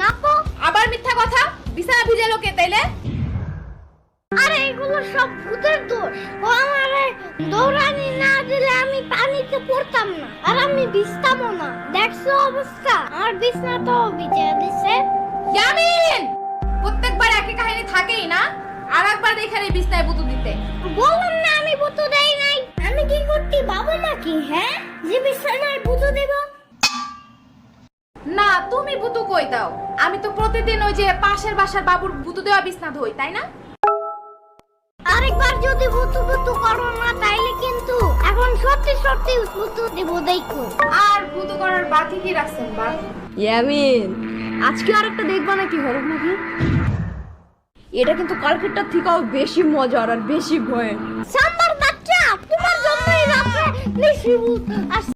না তো। আবার মিথ্যা কথা, বিছানা ভিজালো কে তাইলে? আরে এগুলো সব ভূতের দোষ। ও আমারে দৌড়ানি না দিলে আমি পানিতে পড়তাম না, আর আমি ভিজতামও না। দেখছো অবস্থা, আমার বিছনা তো ভিজে দিছে। ইয়ামিন, প্রত্যেকবার একই কাহিনী থাকেই না, আর একবার এখানে বিছনায় বুতু দিতে। বললাম না আমি বুতু দেই নাই। আমি কি করতে বাবা মা কি, হ্যাঁ, যে বিছানায় বুতু দেব? না, তুমি বুতু কই দাও? আমি তো প্রতিদিন ওই যে পাশের বাসার বাবুর বুতু দেওয়া বিছনা ধুই, তাই না? আরেকবার যদি বুতু বুতু করো না তাইলে কিন্তু এখন সত্যি সত্যি বুতু দেব, দেখো। আর বুতু করার বাকি কি রাখছেন বা? ইয়ামিন, আজকে আরেকটা দেখবা নাকি হরর মুভি? এটা কিন্তু কালকেরটার থেকেও বেশি মজার আর বেশি ভয়। সাম্বার বাচ্চা, তোমার জন্যই রাতে বেশি ভূত আসছে।